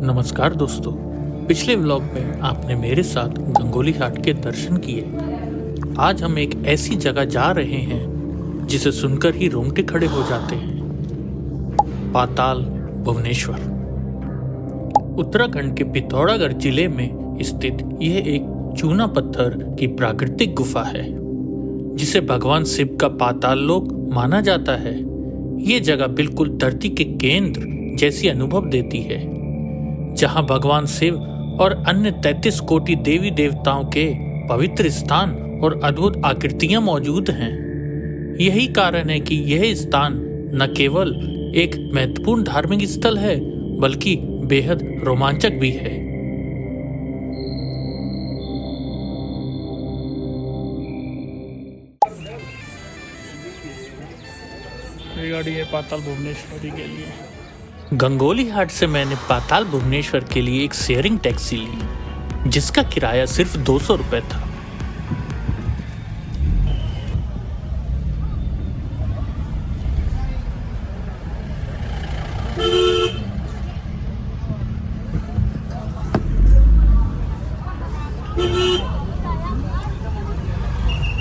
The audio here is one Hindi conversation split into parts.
नमस्कार दोस्तों। पिछले व्लॉग में आपने मेरे साथ गंगोली घाट के दर्शन किए। आज हम एक ऐसी जगह जा रहे हैं जिसे सुनकर ही रोंगटे खड़े हो जाते हैं। पाताल भुवनेश्वर। उत्तराखंड के पिथौरागढ़ जिले में स्थित यह एक चूना पत्थर की प्राकृतिक गुफा है जिसे भगवान शिव का पाताल लोक माना जाता है। ये जगह बिल्कुल धरती के केंद्र जैसी अनुभव देती है, जहां भगवान शिव और अन्य 33 कोटि देवी देवताओं के पवित्र स्थान और अद्भुत आकृतियां मौजूद हैं। यही कारण है कि यह स्थान न केवल एक महत्वपूर्ण धार्मिक स्थल है बल्कि बेहद रोमांचक भी है। ये गाड़ी है पाताल भुवनेश्वरी के लिए। गंगोली घाट से मैंने पाताल भुवनेश्वर के लिए एक शेयरिंग टैक्सी ली जिसका किराया सिर्फ 200 रुपए था।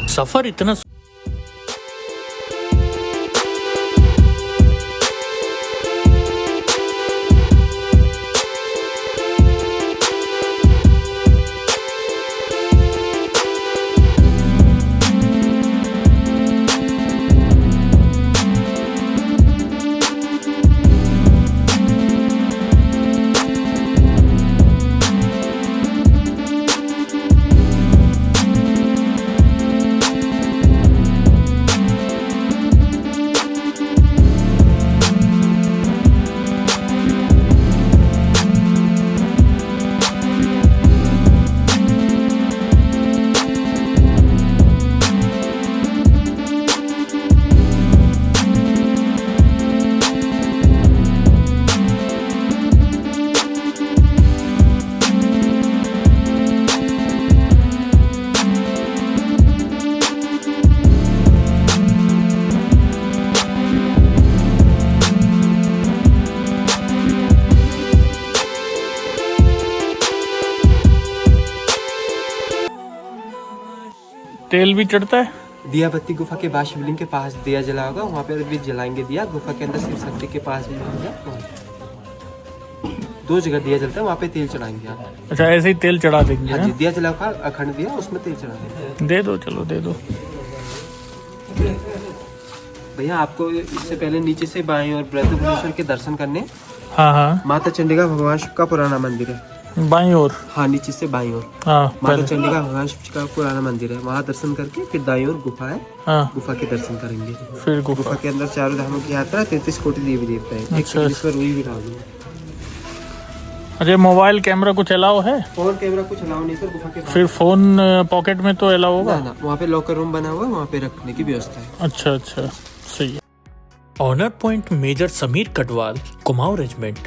सफर इतना तेल भी चढ़ता है। दिया बत्ती गुफा के बाद शिवलिंग के पास दिया जला होगा, वहाँ पे भी जलाएंगे दिया। गुफा के अंदर शिव शक्ति के पास भी होगा, दो जगह दिया जलता है, वहाँ पे तेल चढ़ाएंगे आप। अच्छा, ऐसे ही तेल चढ़ा देंगे। हाँ जी, दिया जला होगा अखंड दिया, उसमें तेल चढ़ा देंगे। दे दो, चलो दे दो। भैया आपको इससे पहले नीचे से बाएं और भुवनेश्वर के दर्शन करने। हाँ हाँ, माता चंडिका भगवान शिव का पुराना मंदिर है। बाईं ओर। हाँ, नीचे से बाईं ओर हाँ, माता चंडिका भगवान शिव का पुराना मंदिर है। वहाँ दर्शन करके फिर दाईं ओर गुफा है। हाँ, गुफा के दर्शन करेंगे। फिर गुफा के अंदर चारों धामों की यात्रा, 33 कोटि देवी देवता है। अच्छा। रुई भी डाल दूंगा। अरे मोबाइल कैमरा कुछ अलाउ है? फोन कैमरा कुछ अलाउ नहीं सर गुफा के बाहर। फिर फोन पॉकेट में तो अलाउ होगा? ना, वहाँ पे लॉकर रूम बना हुआ है, वहाँ पे रखने की व्यवस्था है। अच्छा अच्छा, सही है। Honour point major Sameer Katwal, Kumaon regiment.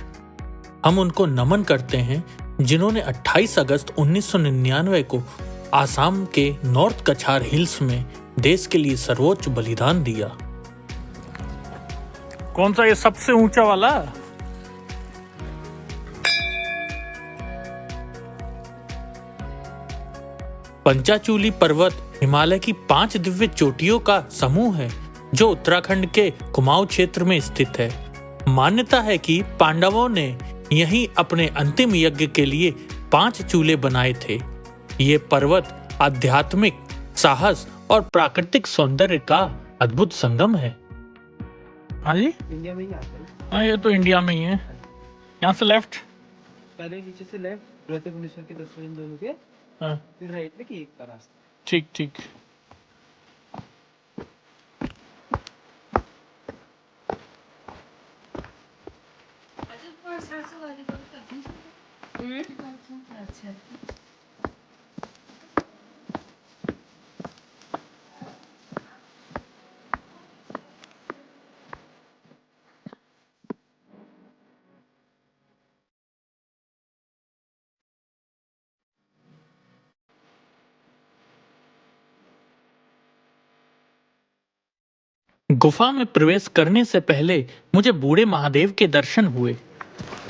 हम उनको नमन करते हैं जिन्होंने 28 अगस्त 1999 को आसाम के नॉर्थ कछार हिल्स में देश के लिए सर्वोच्च बलिदान दिया। कौन सा ये सबसे ऊंचा वाला? पंचाचूली पर्वत हिमालय की 5 दिव्य चोटियों का समूह है जो उत्तराखंड के कुमाऊं क्षेत्र में स्थित है। मान्यता है कि पांडवों ने यहीं अपने अंतिम यज्ञ के लिए 5 चूल्हे बनाए थे। ये पर्वत आध्यात्मिक साहस और प्राकृतिक सौंदर्य का अद्भुत संगम है। हाँ जी, इंडिया में ही आता है। हाँ ये तो इंडिया में ही है। यहाँ से लेफ्ट। पहले नीचे से लेफ्ट भुवनेश्वर के दर्शन इन दोनों के, हाँ, फिर राइट में कि एक का रास्ता। ठीक ठीक। अच्छा, गुफा में प्रवेश करने से पहले मुझे बूढ़े महादेव के दर्शन हुए।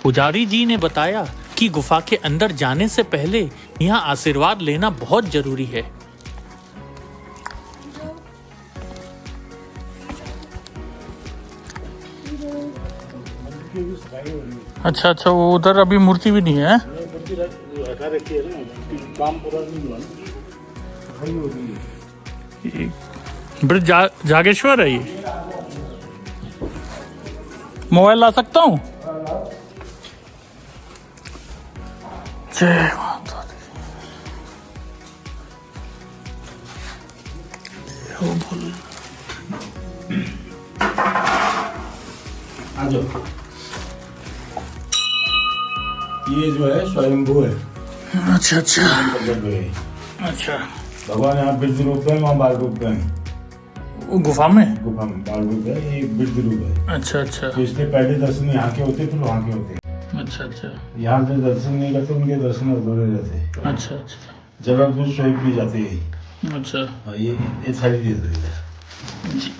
पुजारी जी ने बताया कि गुफा के अंदर जाने से पहले यहाँ आशीर्वाद लेना बहुत जरूरी है। अच्छा अच्छा, वो उधर अभी मूर्ति भी नहीं है। ब्रज जागेश्वर है ये। मोबाइल ला सकता हूँ? जय माता दी। ओ बोल। आ जाओ। ये जो है स्वयंभू है। अच्छा अच्छा अच्छा। भगवान यहाँ वृद्ध रूप है, वहाँ बाल रूप है। वो गुफा में बाल रूप है, ये वृद्ध रूप है। अच्छा अच्छा तो इसलिए पहले दर्शन यहाँ के होते, फिर वहाँ के होते। अच्छा अच्छा यहाँ से दर्शन नहीं करते, उनके दर्शन अधूरे रहते। अच्छा अच्छा जगह दूर स्वयं भी जाते हैं। अच्छा। हाँ, ये सारी चीज है। जी।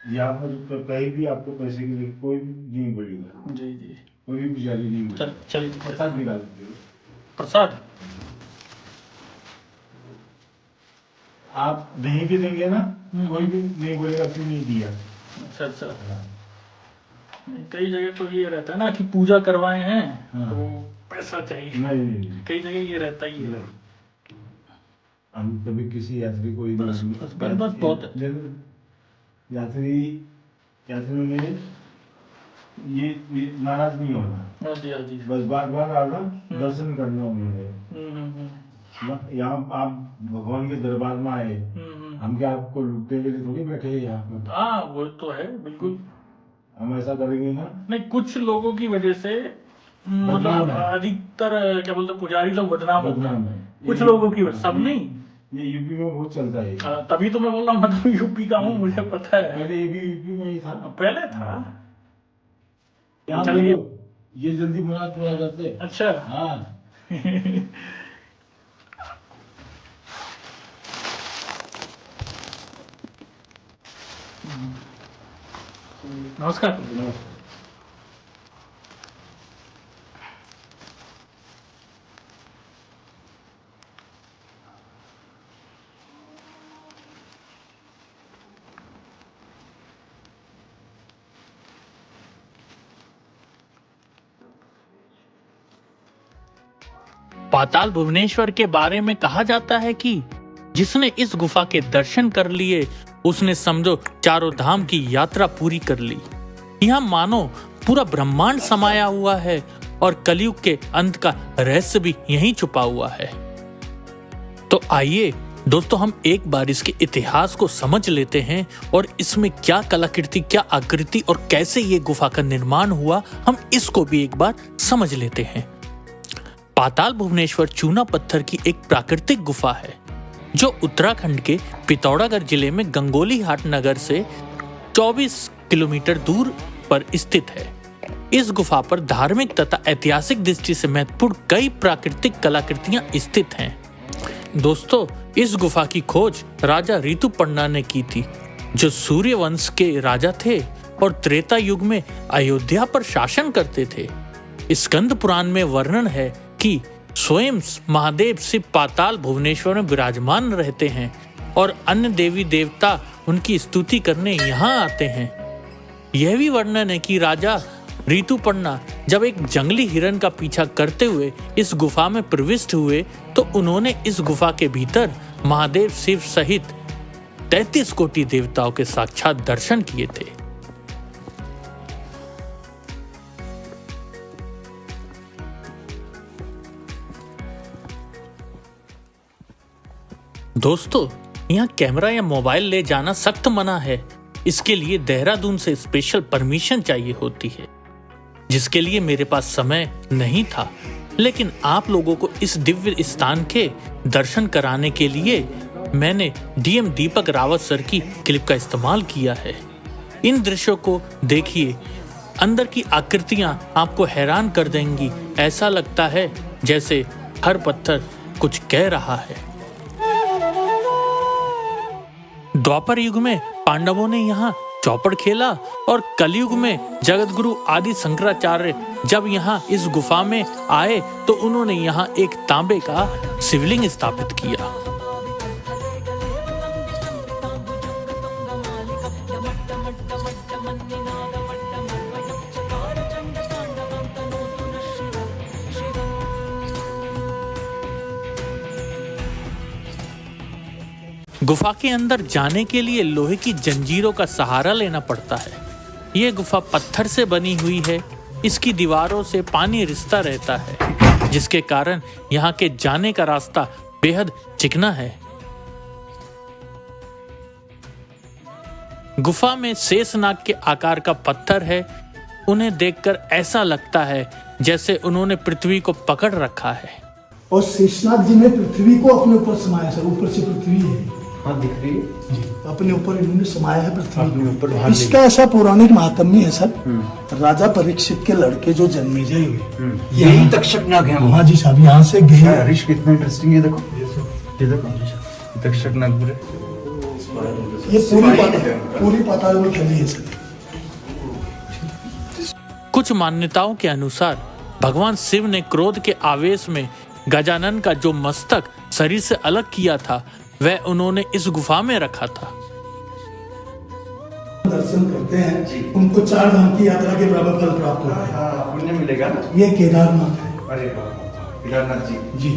यहाँ पर कहीं भी आपको पैसे के लिए कोई भी नहीं पड़ेगा। जी जी। कोई भी पुजारी नहीं चल पड़ेगा। चलिए प्रसाद निकाल दीजिए। प्रसाद। आप नहीं भी देंगे ना, कोई भी नहीं बोलेगा क्यों नहीं दिया। अच्छा अच्छा। कई जगह तो ये रहता है ना कि पूजा करवाए हैं हाँ। तो पैसा चाहिए। नहीं, कई जगह ये रहता ही है। हम कभी किसी यात्री को बस बहुत है। यात्रियों में ये नाराज नहीं होना। हाँ जी हाँ जी। बस बार बार आना, दर्शन करना उन्होंने। यहाँ आप भगवान के दरबार में आए, हम क्या आपको लुटने के लिए थोड़ी बैठे हैं यहाँ पर। हाँ वो तो है बिल्कुल। हम ऐसा करेंगे ना। नहीं, कुछ लोगों की वजह से बदनाम मतलब है। अधिकतर क्या बोलते हैं, पुजारी लोग बदनाम होते बदनाम हैं। है। कुछ लोगों की वजह, सब नहीं। ये यूपी में बहुत चलता है। तभी तो मैं बोल रहा हूँ, मैं तो यूपी का हूँ, मुझे पता है। पहले ये भी यूपी में ही था। पहले था। यहाँ चलिए। ये जल्दी मुराद पूरा करते। अच्छा। हाँ। नमस्कार। पाताल भुवनेश्वर के बारे में कहा जाता है कि जिसने इस गुफा के दर्शन कर लिए उसने समझो चारों धाम की यात्रा पूरी कर ली। यहाँ मानो पूरा ब्रह्मांड समाया हुआ है और कलयुग के अंत का रहस्य भी यहीं छुपा हुआ है। तो आइए दोस्तों, हम एक बार इसके इतिहास को समझ लेते हैं और इसमें क्या कलाकृति, क्या आकृति और कैसे ये गुफा का निर्माण हुआ, हम इसको भी एक बार समझ लेते हैं। पाताल भुवनेश्वर चूना पत्थर की एक प्राकृतिक गुफा है जो उत्तराखंड के पिथौरागढ़ जिले में गंगोली हाट नगर से 24 किलोमीटर दूर पर स्थित है। इस गुफा पर धार्मिक तथा ऐतिहासिक दृष्टि से महत्वपूर्ण कई प्राकृतिक कलाकृतियां स्थित हैं। दोस्तों, इस गुफा की खोज राजा ऋतुपर्णा ने की थी, जो सूर्य वंश के राजा थे और त्रेता युग में अयोध्या पर शासन करते थे। स्कंद पुराण में वर्णन है कि स्वयं महादेव शिव पाताल भुवनेश्वर में विराजमान रहते हैं और अन्य देवी देवता उनकी स्तुति करने यहाँ आते हैं। यह भी वर्णन है कि राजा ऋतुपर्णा जब एक जंगली हिरण का पीछा करते हुए इस गुफा में प्रविष्ट हुए तो उन्होंने इस गुफा के भीतर महादेव शिव सहित 33 कोटि देवताओं के साक्षात दर्शन किए थे। दोस्तों, यहाँ कैमरा या मोबाइल ले जाना सख्त मना है। इसके लिए देहरादून से स्पेशल परमिशन चाहिए होती है, जिसके लिए मेरे पास समय नहीं था। लेकिन आप लोगों को इस दिव्य स्थान के दर्शन कराने के लिए मैंने डीएम दीपक रावत सर की क्लिप का इस्तेमाल किया है। इन दृश्यों को देखिए, अंदर की आकृतियां आपको हैरान कर देंगी। ऐसा लगता है जैसे हर पत्थर कुछ कह रहा है। द्वापर युग में पांडवों ने यहाँ चौपड़ खेला और कलयुग में जगत गुरु आदि शंकराचार्य जब यहाँ इस गुफा में आए तो उन्होंने यहाँ एक तांबे का शिवलिंग स्थापित किया। गुफा के अंदर जाने के लिए लोहे की जंजीरों का सहारा लेना पड़ता है। यह गुफा पत्थर से बनी हुई है। इसकी दीवारों से पानी रिसता रहता है, जिसके कारण यहाँ के जाने का रास्ता बेहद चिकना है। गुफा में शेषनाग के आकार का पत्थर है। उन्हें देखकर ऐसा लगता है जैसे उन्होंने पृथ्वी को पकड़ रखा है। और शेषनाग जी ने पृथ्वी को अपने ऊपर समाया सर, ऊपर से पृथ्वी है। हाँ दिख रही है जी, अपने ऊपर इन्होंने समाया है अपने पृथ्वी। ऊपर इसका ऐसा पौराणिक महात्म्य है सर, राजा परीक्षित के लड़के जो जन्मेजय हुए, यही तक्षक नाग है। हाँ जी साहब, यहाँ से गए। हरीश कितना इंटरेस्टिंग है, देखो ये देखो तक्षक नाग पूरे ये पूरी पाताल में फैली है सर। कुछ मान्यताओं के अनुसार भगवान शिव ने क्रोध के आवेश में गजानन का जो मस्तक शरीर से अलग किया था वह उन्होंने इस गुफा में रखा था। दर्शन करते हैं उनको 4 धाम की यात्रा के बराबर फल प्राप्त होता है। पुण्य मिलेगा ना। ये केदारनाथ है। अरे केदारनाथ जी जी,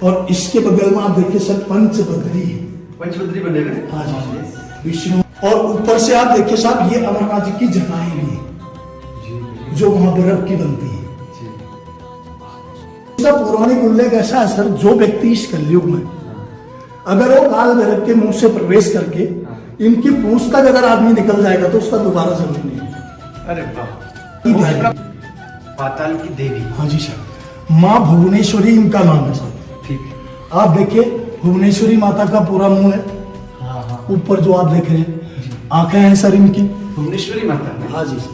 और इसके बगल में आप देखिए सर पंचबदरी है। पंचबदरी बने हुए। हाँ जी, विष्णु। और ऊपर से आप देखिए साहब, ये अमरनाथ जी की जटाएं भी है जो वहां बर्फ की बनती है। इसका पौराणिक उल्लेख ऐसा है सर, जो व्यक्ति इस कलयुग में अगर वो काल भैरव के मुंह से प्रवेश करके इनकी पूंछ तक अगर आदमी निकल जाएगा तो उसका दोबारा जन्म नहीं है। अरे वाह। पाताल की देवी। हाँ जी सर, माँ भुवनेश्वरी इनका नाम है सर। ठीक, आप देखिए भुवनेश्वरी माता का पूरा मुंह है। ऊपर जो आप देख रहे हैं आंखें हैं सर इनकी। भुवनेश्वरी माता। हाँ जी सर,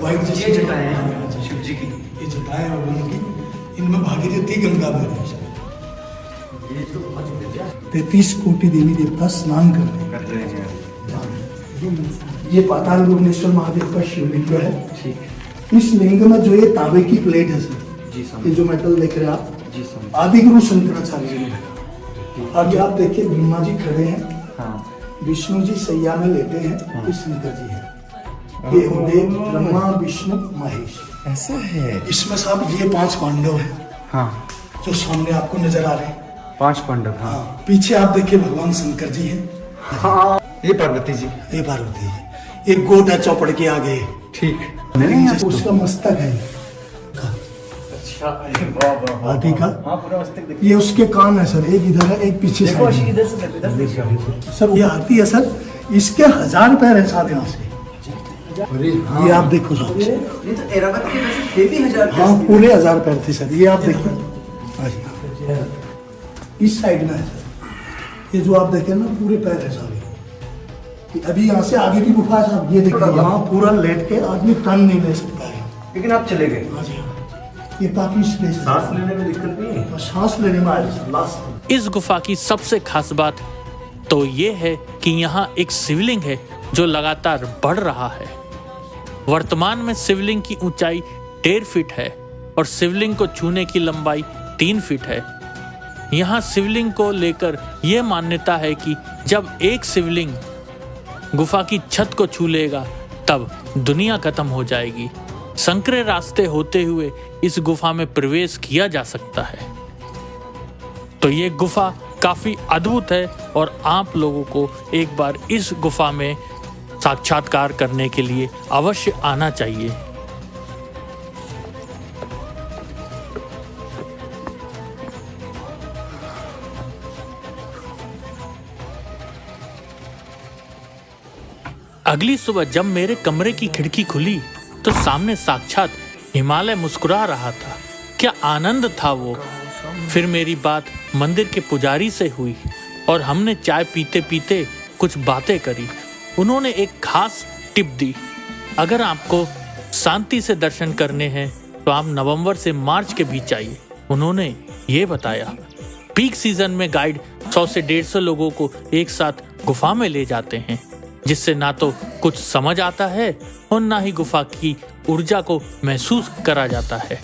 वाइट ये जटाएं हैं शिव जी की। ये जटाएं और उनकी इनमें भागीरथी गंगा बह रही है। 33 कोटि देवी देवता स्नान कर रहे हैं। ये पाताल भुवनेश्वर महादेव का शिवलिंग है। ठीक, इस लिंग में जो ये तांबे की प्लेट है सर, जी ये जो मेटल देख रहे हैं आप, जी समझ। आदि गुरु शंकराचार्य जी ने। आगे आप देखिए ब्रह्मा जी खड़े हैं। हाँ, विष्णु जी सैया में लेटे हैं। ये शंकर जी हैं। ये होते ब्रह्मा विष्णु महेश। ऐसा है। इसमें साहब ये 5 पांडव हैं हाँ, जो सामने आपको नजर आ रहे हैं। 5 पांडव। हाँ, पीछे आप देखिए भगवान शंकर जी हैं। हाँ, ये पार्वती जी। ये पार्वती जी। एक गोट है चौपड़ के आगे। ठीक, उसका मस्तक है। अच्छा, वाह वाह। हाथी का। हाँ, पूरा मस्तक दिख। ये उसके कान है सर, एक इधर है एक पीछे देखो से। इधर से सर ये हाथी है सर, इसके 1000 पैर है साथ यहाँ से। ये आप देखो सर। ये तो एरावत के वैसे थे भी 1000। हाँ, पूरे 1000 पैर थे सर। ये आप देखिए। हाँ जी, इस साइड में है सर। ये जो आप देखे ना पूरे पैर है सारे। अभी यहाँ से आगे की गुफा है साहब, ये देखिए यहाँ पूरा लेट के आदमी टर्न नहीं ले सकता है। लेकिन आप चले गए। हाँ जी, ये काफी स्पेस। सांस लेने में दिक्कत नहीं है। सांस लेने में आया सर लास्ट। इस गुफा की सबसे खास बात तो ये है कि यहाँ एक शिवलिंग है जो लगातार बढ़ रहा है। वर्तमान में शिवलिंग की ऊंचाई 1.5 फीट है और शिवलिंग को छूने की लंबाई 3 फीट है। यहाँ शिवलिंग को लेकर यह मान्यता है कि जब एक शिवलिंग गुफा की छत को छू लेगा तब दुनिया खत्म हो जाएगी। संकरे रास्ते होते हुए इस गुफा में प्रवेश किया जा सकता है। तो ये गुफा काफी अद्भुत है और आप लोगों को एक बार इस गुफा में साक्षात्कार करने के लिए अवश्य आना चाहिए। अगली सुबह जब मेरे कमरे की खिड़की खुली तो सामने साक्षात हिमालय मुस्कुरा रहा था। क्या आनंद था वो। फिर मेरी बात मंदिर के पुजारी से हुई और हमने चाय पीते पीते कुछ बातें करी। उन्होंने एक खास टिप दी, अगर आपको शांति से दर्शन करने हैं तो आप नवंबर से मार्च के बीच आइए। उन्होंने ये बताया। पीक सीजन में गाइड 100 से 150 लोगों को एक साथ गुफा में ले जाते हैं, जिससे ना तो कुछ समझ आता है और ना ही गुफा की ऊर्जा को महसूस करा जाता है।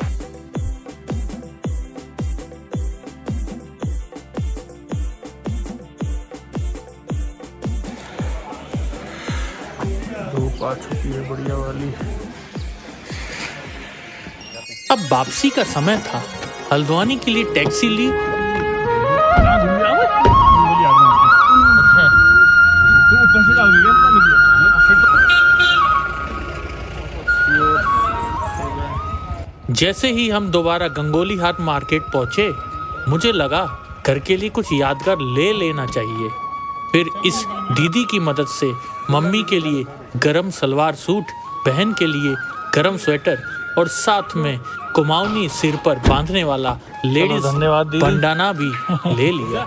धूप आ चुकी है बढ़िया वाली। अब वापसी का समय था। हल्द्वानी के लिए टैक्सी ली। जैसे ही हम दोबारा गंगोली हाट मार्केट पहुंचे, मुझे लगा घर के लिए कुछ यादगार ले लेना चाहिए। फिर इस दीदी की मदद से मम्मी के लिए गरम सलवार सूट, बहन के लिए गरम स्वेटर और साथ में कुमाऊनी सिर पर बांधने वाला लेडीज धन्यवाद दीदी। बंडाना भी ले लिया।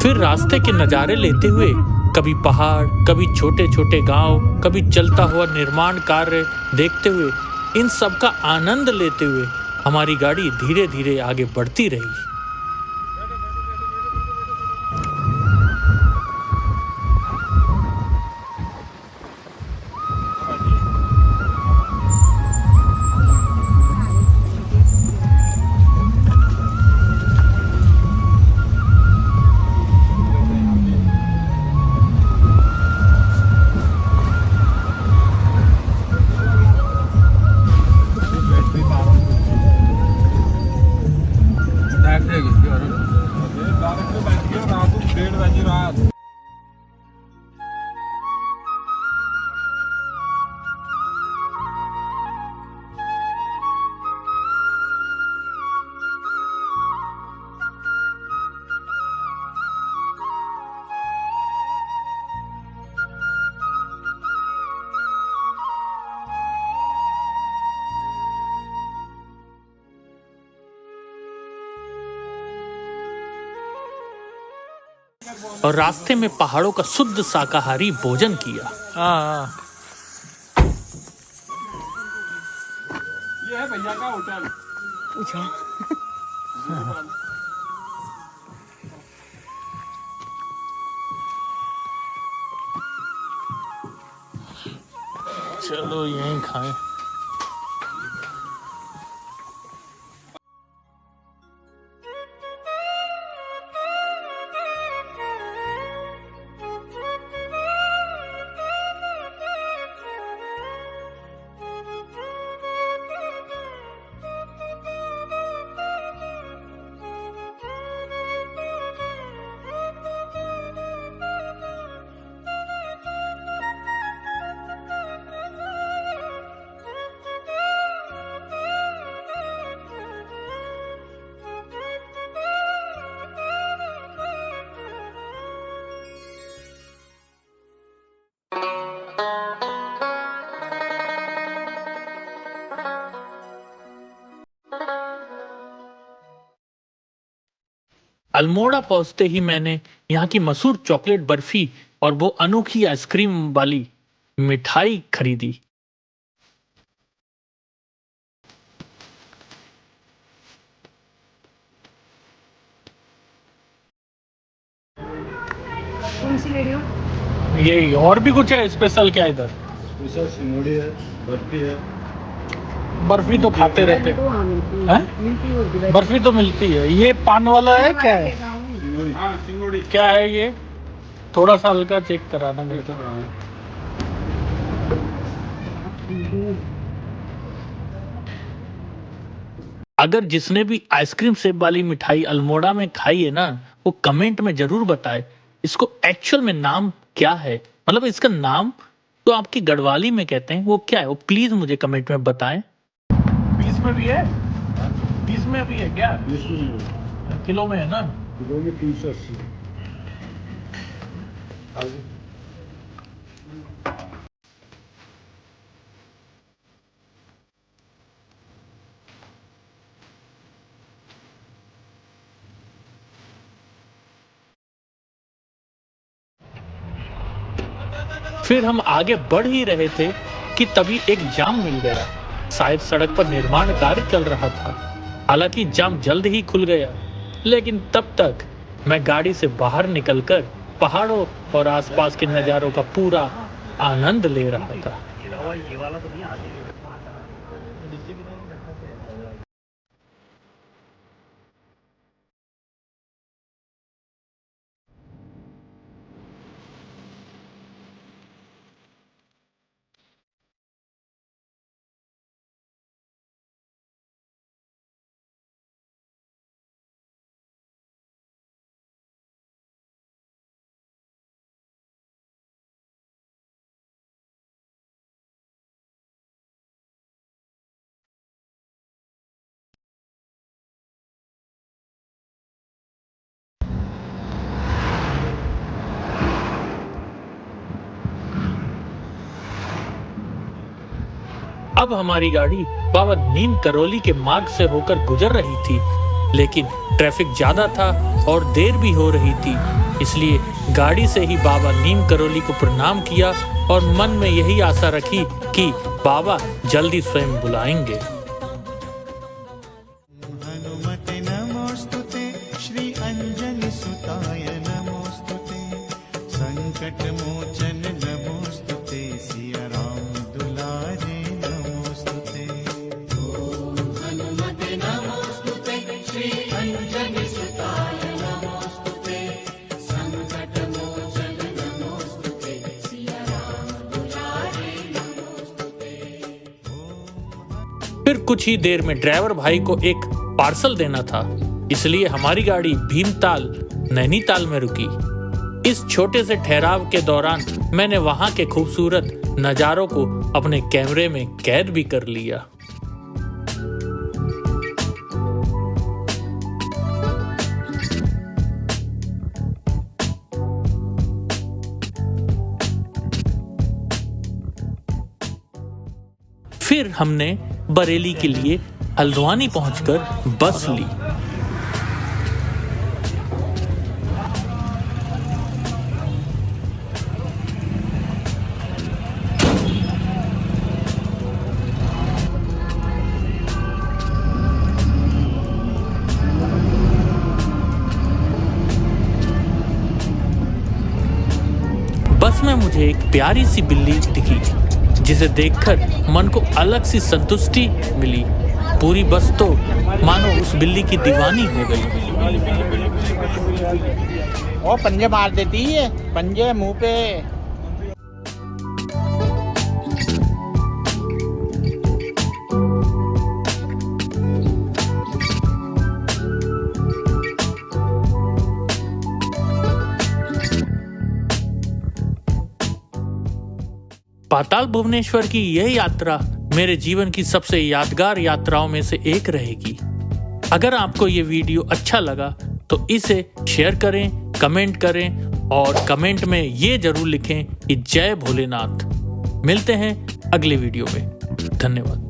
फिर रास्ते के नज़ारे लेते हुए कभी पहाड़, कभी छोटे छोटे गांव, कभी चलता हुआ निर्माण कार्य देखते हुए, इन सब का आनंद लेते हुए हमारी गाड़ी धीरे धीरे आगे बढ़ती रही। और रास्ते में पहाड़ों का शुद्ध शाकाहारी भोजन किया। हाँ ये है भैया का होटल। चलो यहीं खाएं। अल्मोड़ा पहुंचते ही मैंने यहाँ की मशहूर चॉकलेट बर्फी और वो अनोखी आइसक्रीम वाली मिठाई खरीदी। कौन सी ले रही हो? ये और भी कुछ है स्पेशल क्या इधर? स्पेशल सिंगोड़ी है, बर्फी है। बर्फी तो खाते रहते तो हाँ मिलती है। हैं? मिलती होगी बर्फी तो मिलती है। ये पान वाला है क्या है? सिंगोड़ी, हाँ सिंगोड़ी। क्या है ये? थोड़ा सा हल्का चेक कराना मेरे को। अगर जिसने भी आइसक्रीम सेब वाली मिठाई अल्मोड़ा में खाई है ना, वो कमेंट में जरूर बताए इसको एक्चुअल में नाम क्या है। मतलब इसका नाम तो आपकी गढ़वाली में कहते हैं, वो क्या है वो प्लीज मुझे कमेंट में बताएं। 20 में भी है? 20 में भी है क्या? 20 किलो में है ना? किलो में 380। फिर हम आगे बढ़ ही रहे थे कि तभी एक जाम मिल गया। शायद सड़क पर निर्माण कार्य चल रहा था। हालांकि जाम जल्द ही खुल गया, लेकिन तब तक मैं गाड़ी से बाहर निकलकर पहाड़ों और आसपास के नज़ारों का पूरा आनंद ले रहा था। अब हमारी गाड़ी बाबा नीम करौली के मार्ग से होकर गुजर रही थी, लेकिन ट्रैफिक ज्यादा था और देर भी हो रही थी। इसलिए गाड़ी से ही बाबा नीम करौली को प्रणाम किया और मन में यही आशा रखी कि बाबा जल्दी स्वयं बुलाएंगे। हनुमते नमोस्तुते, श्री अंजनी सुताय नमोस्तुते, संकट मोचन नमोस्तुते, सिया राम दुलारे नमोस्तुते। हनुमते नमोस्तुते, श्री अंजनी सुताय नमोस्तुते, संकट मोचन नमोस्तुते, सिया राम दुलारे नमोस्तुते। फिर कुछ ही देर में ड्राइवर भाई को एक पार्सल देना था, इसलिए हमारी गाड़ी भीमताल नैनीताल में रुकी। इस छोटे से ठहराव के दौरान मैंने वहां के खूबसूरत नज़ारों को अपने कैमरे में कैद भी कर लिया। फिर हमने बरेली के लिए हल्द्वानी पहुंचकर बस ली। बस में मुझे एक प्यारी सी बिल्ली दिखी, जिसे देखकर मन को अलग सी संतुष्टि मिली। पूरी बस तो मानो उस बिल्ली की दीवानी हो गई। वो पंजे मार देती है, पंजे मुंह पे। पाताल भुवनेश्वर की यह यात्रा मेरे जीवन की सबसे यादगार यात्राओं में से एक रहेगी। अगर आपको ये वीडियो अच्छा लगा तो इसे शेयर करें, कमेंट करें और कमेंट में ये जरूर लिखें कि जय भोलेनाथ। मिलते हैं अगले वीडियो में। धन्यवाद।